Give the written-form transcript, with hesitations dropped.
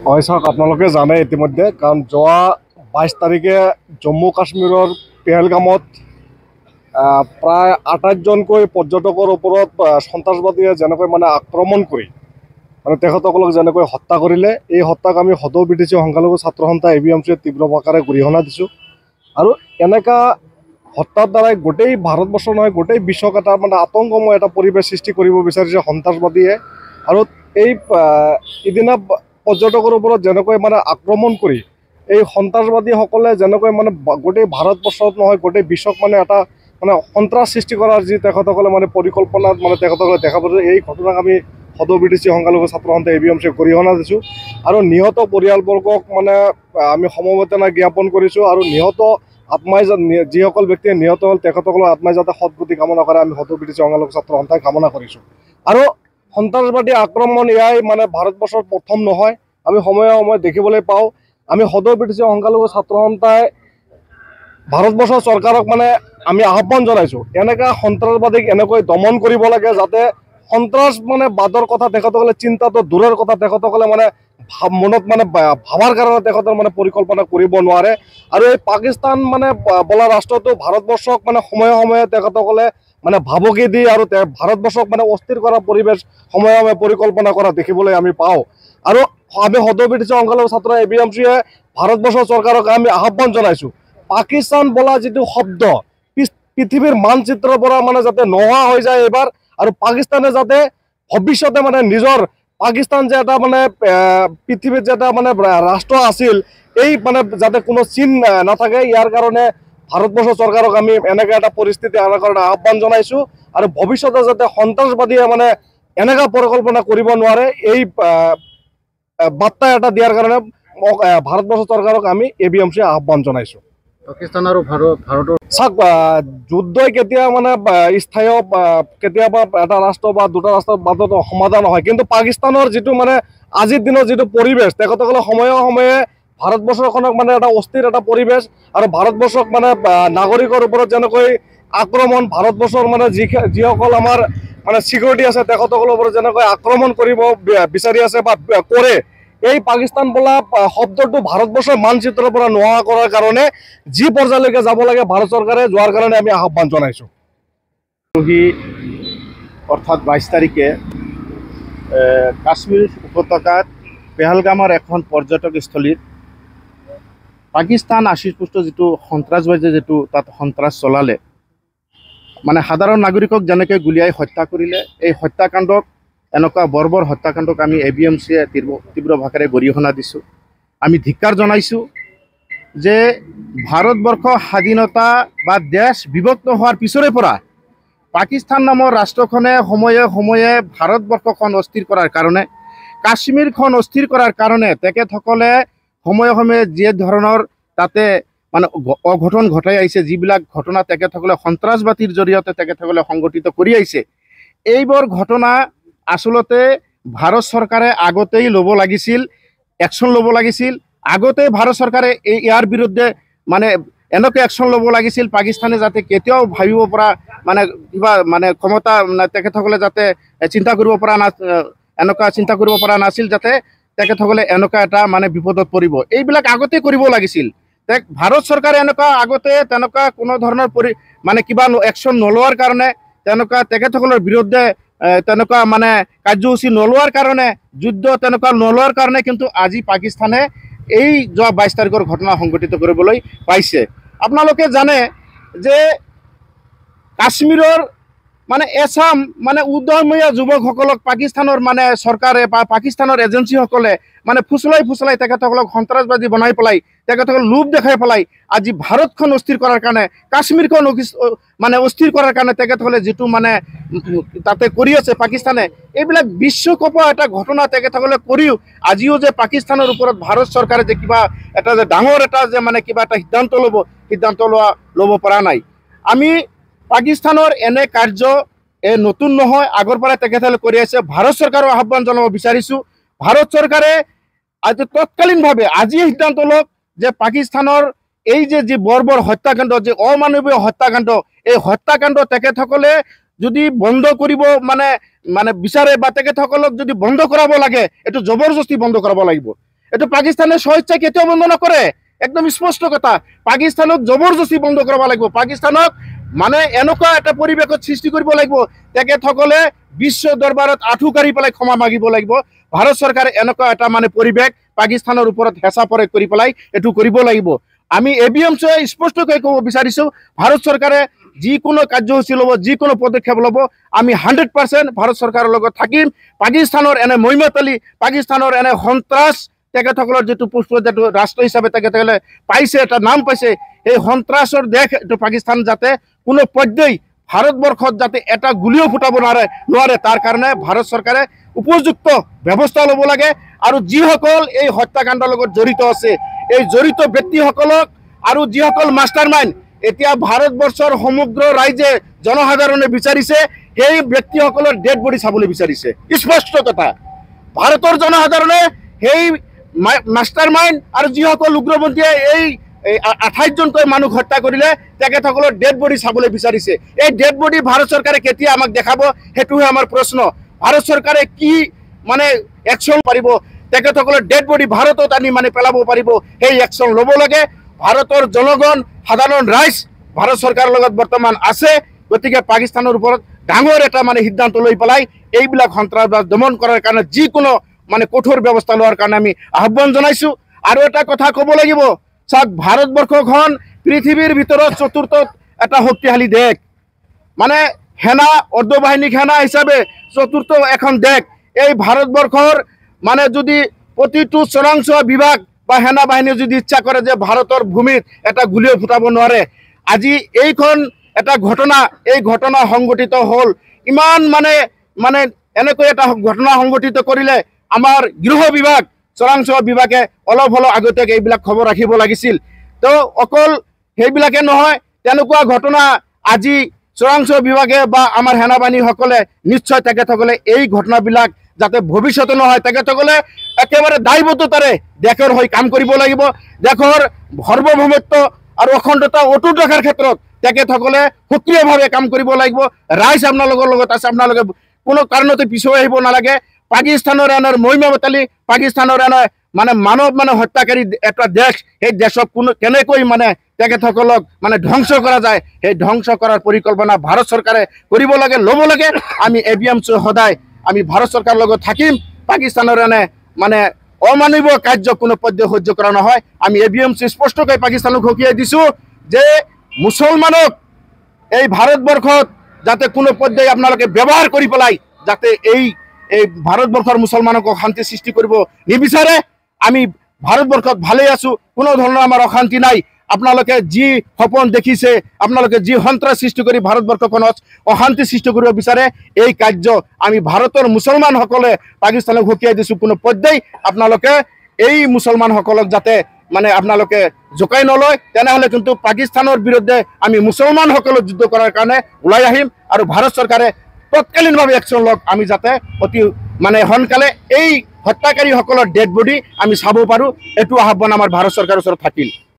হয় চাওক, আপোনালোকে জানে ইতিমধ্যে, কাৰণ যোৱা 22 তাৰিখে জম্মু কাশ্মীৰৰ পেহেলগামত প্ৰায় 28জনকৈ পৰ্যটকৰ ওপৰত সন্ত্ৰাসবাদীয়ে যেনেকৈ আক্ৰমণ কৰি তেখেতসকলক যেনেকৈ হত্যা কৰিলে, এই হত্যাক আমি সদৌ বিটিছি সংখ্যালঘু ছাত্ৰ সন্থা ABMC তীব্ৰ প্ৰকাৰে গৰিহণা দিছোঁ। আৰু এনেকা হত্যাৰ দ্বাৰাই গোটেই ভাৰতবৰ্ষ নহয়, গোটেই বিশ্বক এটা আতংকময় এটা পৰিৱেশ সৃষ্টি কৰিব বিচাৰিছে সন্ত্ৰাসবাদীয়ে। আৰু এই ইদিনা পৰ্যটকৰ ওপৰত যেনেকৈ আক্ৰমণ কৰি এই সন্ত্ৰাসবাদীসকলে যেনেকৈ গোটেই ভাৰতবৰ্ষত নহয়, গোটেই বিশ্বক এটা সন্ত্ৰাস সৃষ্টি কৰাৰ যি তেখেতসকলে পৰিকল্পনাত তেখেতসকলে দেখা পাইছে, এই ঘটনাক আমি সদৌ বিটিছি সংখ্যালঘু ছাত্ৰ সন্থা ABMC গৰিহণা দিছোঁ। আৰু নিহত পৰিয়ালবৰ্গক আমি সমবেদনা জ্ঞাপন কৰিছোঁ। আৰু নিহত আত্মাই যিসকল ব্যক্তিয়ে নিহত হ'ল, তেখেতসকলৰ আত্মাই যাতে সদ্গতি কামনা কৰে, আমি সদৌ বিটিছি সংখ্যালঘু ছাত্ৰ সন্থাই কামনা কৰিছোঁ। আৰু সন্ত্ৰাসবাদী আক্ৰমণ এয়াই ভাৰতবৰ্ষৰ প্ৰথম নহয়, আমি সময়ে সময়ে দেখিবলৈ পাওঁ। আমি সদৌ বিটিছি সংখ্যালঘু ছাত্ৰ সন্থাই ভাৰতবৰ্ষৰ চৰকাৰক আমি আহ্বান জনাইছোঁ, এনেকা সন্ত্ৰাসবাদীক এনেকৈ দমন কৰিব লাগে, যাতে সন্ত্ৰাস বাদৰ কথা তেখেতসকলে চিন্তাটো দূৰৰ কথা, তেখেতসকলে মনত ভাবাৰ কাৰণে তেখেতৰ পৰিকল্পনা কৰিব নোৱাৰে। আৰু এই পাকিস্তান বোলা ৰাষ্ট্ৰটো ভাৰতবৰ্ষক সময়ে সময়ে তেখেতসকলে ভাবুকি দি আৰু ভাৰতবৰ্ষক অস্থিৰ কৰা পৰিৱেশ সময়ে সময়ে পৰিকল্পনা কৰা দেখিবলৈ আমি পাওঁ। আৰু আমি সদৌ বিটিছি সংখ্যালঘু ছাত্ৰ ABMCয়ে ভাৰতবৰ্ষৰ চৰকাৰক আমি আহ্বান জনাইছোঁ, পাকিস্তান বোলা যিটো শব্দ পৃথিৱীৰ মানচিত্ৰৰ পৰা যাতে নোহোৱা হৈ যায় এইবাৰ। আৰু পাকিস্তানে যাতে ভৱিষ্যতে নিজৰ পাকিস্তান যে এটা পৃথিৱীত যে এটা ৰাষ্ট্ৰ আছিল, এই যাতে কোনো চিন নাথাকে, ইয়াৰ কাৰণে ভাৰতবৰ্ষৰ চৰকাৰক আমি এনেকৈ এটা পৰিস্থিতি অনাৰ কাৰণে আহ্বান জনাইছোঁ। আৰু ভৱিষ্যতে যাতে সন্ত্ৰাসবাদীয়ে এনেকুৱা পৰিকল্পনা কৰিব নোৱাৰে, এই বাৰ্তা এটা দিয়াৰ কাৰণে ভাৰতবৰ্ষৰ চৰকাৰক আমি ABMCয়ে আহ্বান জনাইছোঁ। পাকিস্তান আৰু ভাৰতৰ চাওক, যুদ্ধই কেতিয়া স্থায়ী কেতিয়াবা এটা ৰাষ্ট্ৰ বা দুটা ৰাষ্ট্ৰৰ মাজত সমাধান হয়, কিন্তু পাকিস্তানৰ যিটো আজিৰ দিনৰ যিটো পৰিৱেশ, তেখেতসকলে সময়ে সময়ে ভাৰতবৰ্ষখনক এটা অস্থিৰ এটা পৰিৱেশ আৰু ভাৰতবৰ্ষক নাগৰিকৰ ওপৰত যেনেকৈ আক্ৰমণ, ভাৰতবৰ্ষৰ যিসকল আমাৰ ছিকিউৰিটি আছে, তেখেতসকলৰ ওপৰত যেনেকৈ আক্ৰমণ কৰিব বিচাৰি আছে বা কৰে, এই পাকিস্তান বোলা শব্দটো ভাৰতবৰ্ষৰ মানচিত্ৰৰ পৰা নোহোৱা কৰাৰ কাৰণে যি পৰ্যায়লৈকে যাব লাগে ভাৰত চৰকাৰে যোৱাৰ কাৰণে আমি আহ্বান জনাইছোঁ। অৰ্থাৎ 22 তাৰিখে কাশ্মীৰ উপত্যকাত পেহেলগামৰ এখন পৰ্যটকস্থলীত পাকিস্তান আশীৰ্ষপুষ্ট যিটো সন্ত্ৰাসবাদী যিটো তাত সন্ত্ৰাস চলালে, সাধাৰণ নাগৰিকক যেনেকৈ গুলীয়াই হত্যা কৰিলে, এই হত্যাকাণ্ডক এনেকুৱা বৰ্বৰ হত্যাকাণ্ডক আমি ABMCয়ে তীব্ৰ ভাষাৰে গৰিহণা দিছোঁ। আমি ধিক্কাৰ জনাইছোঁ যে ভাৰতবৰ্ষ স্বাধীনতা বা দেশ বিভক্ত হোৱাৰ পিছৰে পৰা পাকিস্তান নামৰ ৰাষ্ট্ৰখনে সময়ে সময়ে ভাৰতবৰ্ষখন অস্থিৰ কৰাৰ কাৰণে, কাশ্মীৰখন অস্থিৰ কৰাৰ কাৰণে তেখেতসকলে সময়ে সময়ে যি ধৰণৰ তাতে অঘটন ঘটাই আহিছে, যিবিলাক ঘটনা তেখেতসকলে সন্ত্ৰাসবাদীৰ জৰিয়তে তেখেতসকলে সংগঠিত কৰি আহিছে, এইবোৰ ঘটনা আচলতে ভাৰত চৰকাৰে আগতেই ল'ব লাগিছিল, একশ্যন ল'ব লাগিছিল। আগতেই ভাৰত চৰকাৰে ইয়াৰ বিৰুদ্ধে এনেকৈ একশ্যন ল'ব লাগিছিল, পাকিস্তানে যাতে কেতিয়াও ভাবিব পৰা কিবা ক্ষমতা তেখেতসকলে যাতে চিন্তা কৰিব পৰা এনেকুৱা চিন্তা কৰিব পৰা নাছিল, যাতে তেখেতসকলে এনেকুৱা এটা বিপদত পৰিব, এইবিলাক আগতেই কৰিব লাগিছিল। ভাৰত চৰকাৰে এনেকুৱা আগতে তেনেকুৱা কোনো ধৰণৰ কিবা একশ্যন নলোৱাৰ কাৰণে, তেনেকুৱা তেখেতসকলৰ বিৰুদ্ধে তেনেকুৱা কাৰ্যসূচী নলোৱাৰ কাৰণে, যুদ্ধ তেনেকুৱা নলোৱাৰ কাৰণে কিন্তু আজি পাকিস্তানে এই যোৱা 22 তাৰিখৰ ঘটনা সংঘটিত কৰিবলৈ পাইছে। আপোনালোকে জানে যে কাশ্মীৰৰ এছাম উদয়মীয়া যুৱকসকলক পাকিস্তানৰ চৰকাৰে বা পাকিস্তানৰ এজেঞ্চিসকলে ফুচলাই ফুচলাই তেখেতসকলক সন্ত্ৰাসবাদী বনাই পেলাই, তেখেতসকলক লোভ দেখাই পেলাই আজি ভাৰতখন অস্থিৰ কৰাৰ কাৰণে, কাশ্মীৰখন অস্থিৰ কৰাৰ কাৰণে তেখেতসকলে যিটো তাতে কৰি আছে পাকিস্তানে, এইবিলাক বিশ্বকপৰ এটা ঘটনা তেখেতসকলে কৰিও আজিও যে পাকিস্তানৰ ওপৰত ভাৰত চৰকাৰে যে কিবা এটা যে ডাঙৰ এটা যে কিবা এটা সিদ্ধান্ত ল'ব পৰা নাই। আমি পাকিস্তানৰ এনে কাৰ্য নতুন নহয়, আগৰ পৰাই তেখেতসকলে কৰি আছে। ভাৰত চৰকাৰক আহ্বান জনাব বিচাৰিছোঁ, ভাৰত চৰকাৰে আজি তৎকালীনভাৱে আজি সিদ্ধান্ত লওক যে পাকিস্তানৰ এই যে বৰ্বৰ হত্যাকাণ্ড, যে অমানৱীয় হত্যাকাণ্ড, এই হত্যাকাণ্ড তেখেতসকলে যদি বন্ধ কৰিব বিচাৰে বা তেখেতসকলক যদি বন্ধ কৰাব লাগে, এইটো জবৰদস্তি বন্ধ কৰাব লাগিব। এইটো পাকিস্তানে স্বেচ্ছাই কেতিয়াও বন্ধ নকৰে একদম স্পষ্ট কথা পাকিস্তানক জবৰদস্তি বন্ধ কৰিব লাগিব পাকিস্তানক মানে এনেকুৱা এটা পৰিৱেশত সৃষ্টি কৰিব লাগিব তেখেতসকলে বিশ্ব দৰবাৰত আঁঠু কাঢ়ি পেলাই ক্ষমা মাগিব লাগিব ভাৰত চৰকাৰে এনেকুৱা এটা মানে পৰিৱেশ পাকিস্তানৰ ওপৰত হেঁচা প্ৰয়োগ কৰি পেলাই এইটো কৰিব লাগিব আমি এবিএমচিয়ে স্পষ্টকৈ ক'ব বিচাৰিছোঁ ভাৰত চৰকাৰে যিকোনো কাৰ্যসূচী ল'ব যিকোনো পদক্ষেপ ল'ব আমি 100% ভাৰত চৰকাৰৰ লগত থাকিম পাকিস্তানৰ এনে মহিমাতলী পাকিস্তানৰ এনে সন্ত্ৰাস তেখেতসকলৰ যিটো পুষ্ট যিটো ৰাষ্ট্ৰ হিচাপে তেখেতসকলে পাইছে এটা নাম পাইছে এই সন্ত্ৰাসৰ দেশ এইটো পাকিস্তান যাতে কোনো পৰ্যায় ভাৰতবৰ্ষত যাতে এটা গুলিও ফুটাব নোৱাৰে তাৰ কাৰণে ভাৰত চৰকাৰে উপযুক্ত ব্যৱস্থা ল'ব লাগে আৰু যিসকল এই হত্যাকাণ্ডৰ লগত জড়িত আছে এই জড়িত ব্যক্তিসকলক আৰু যিসকল মাষ্টাৰ মাইণ্ড এতিয়া ভাৰতবৰ্ষৰ সমগ্ৰ ৰাইজে জনসাধাৰণে বিচাৰিছে সেই ব্যক্তিসকলৰ ডেড বডি চাবলৈ বিচাৰিছে স্পষ্ট কথা ভাৰতৰ জনসাধাৰণে সেই মাষ্টাৰ মাইণ্ড আৰু যিসকল উগ্ৰপন্থীয়ে এই 28জনকৈ মানুহ হত্যা কৰিলে তেখেতসকলৰ ডেড বডি চাবলৈ বিচাৰিছে এই ডেড বডি ভাৰত চৰকাৰে কেতিয়া আমাক দেখাব সেইটোহে আমাৰ প্ৰশ্ন ভাৰত চৰকাৰে কি মানে একশ্যন পাৰিব তেখেতসকলৰ ডেড বডি ভাৰতত আনি মানে পেলাব পাৰিব সেই একশ্যন ল'ব লাগে ভাৰতৰ জনগণ সাধাৰণ ৰাইজ ভাৰত চৰকাৰৰ লগত বৰ্তমান আছে গতিকে পাকিস্তানৰ ওপৰত ডাঙৰ এটা মানে সিদ্ধান্ত লৈ পেলাই এইবিলাক সন্ত্ৰাসবাদ দমন কৰাৰ কাৰণে যিকোনো মানে কঠোৰ ব্যৱস্থা লোৱাৰ কাৰণে আমি আহ্বান জনাইছোঁ আৰু এটা কথা ক'ব লাগিব চাওক ভাৰতবৰ্ষখন পৃথিৱীৰ ভিতৰত চতুৰ্থ এটা শক্তিশালী দেশ মানে সেনা অৰ্ধবাহিনী সেনা হিচাপে চতুৰ্থ এখন দেশ এই ভাৰতবৰ্ষৰ মানে যদি প্ৰতিটো চোৰাংচোৱা বিভাগ বা সেনা বাহিনীয়ে যদি ইচ্ছা কৰে যে ভাৰতৰ ভূমিত এটা গুলিও ফুটাব নোৱাৰে আজি এইখন এটা ঘটনা এই ঘটনা সংঘটিত হ'ল ইমান মানে এনেকৈ এটা ঘটনা সংঘটিত কৰিলে আমাৰ গৃহ বিভাগ চোৰাংচোৱা বিভাগে অলপ হ'লেও আগতীয়াকৈ এইবিলাক খবৰ ৰাখিব লাগিছিল তো অকল সেইবিলাকে নহয় তেনেকুৱা ঘটনা আজি চোৰাংচোৱা বিভাগে বা আমাৰ সেনা বাহিনীসকলে নিশ্চয় তেখেতসকলে এই ঘটনাবিলাক যাতে ভৱিষ্যতে নহয় তেখেতসকলে একেবাৰে দায়বদ্ধতাৰে দেশৰ হৈ কাম কৰিব লাগিব দেশৰ সাৰ্বভৌমত্ব আৰু অখণ্ডতা অটুট ৰখাৰ ক্ষেত্ৰত তেখেতসকলে সক্ৰিয়ভাৱে কাম কৰিব লাগিব ৰাইজ আপোনালোকৰ লগত আছে আপোনালোকে কোনো কাৰণতে পিছুৱাই আহিব নালাগে পাকিস্তানৰ এনে মহিমাতলী পাকিস্তানৰ এনে মানে মানৱ মানে হত্যাকাৰী এটা দেশ সেই দেশক কোনো কেনেকৈ মানে তেখেতসকলক মানে ধ্বংস কৰা যায় সেই ধ্বংস কৰাৰ পৰিকল্পনা ভাৰত চৰকাৰে কৰিব লাগে ল'ব লাগে আমি এবিএমচি সদায় আমি ভাৰত চৰকাৰৰ লগত থাকিম পাকিস্তানৰ এনে মানে অমানৱীয় কাৰ্য কোনো পৰ্যায় সহ্য কৰা নহয় আমি এবিএমচি স্পষ্টকৈ পাকিস্তানক সকীয়াই দিছোঁ যে মুছলমানক এই ভাৰতবৰ্ষত যাতে কোনো পৰ্যায় আপোনালোকে ব্যৱহাৰ কৰি পেলাই যাতে এই ভাৰতবৰ্ষৰ মুছলমানক অশান্তি সৃষ্টি কৰিব নিবিচাৰে আমি ভাৰতবৰ্ষত ভালেই আছোঁ কোনো ধৰণৰ আমাৰ অশান্তি নাই আপোনালোকে যি সপোন দেখিছে আপোনালোকে যি সন্ত্ৰাস সৃষ্টি কৰি ভাৰতবৰ্ষখনত অশান্তি সৃষ্টি কৰিব বিচাৰে এই কাৰ্য আমি ভাৰতৰ মুছলমানসকলে পাকিস্তানক সকীয়াই দিছোঁ কোনো পৰ্যায় আপোনালোকে এই মুছলমানসকলক যাতে মানে আপোনালোকে জোকাই নলয় তেনেহ'লে কিন্তু পাকিস্তানৰ বিৰুদ্ধে আমি মুছলমানসকলক যুদ্ধ কৰাৰ কাৰণে ওলাই আহিম আৰু ভাৰত চৰকাৰে তৎকালীনভাৱে একশ্যন লওক আমি যাতে অতি মানে সোনকালে এই হত্যাকাৰীসকলৰ ডেড বডি আমি চাব পাৰোঁ এইটো আহ্বান আমাৰ ভাৰত চৰকাৰৰ ওচৰত থাকিল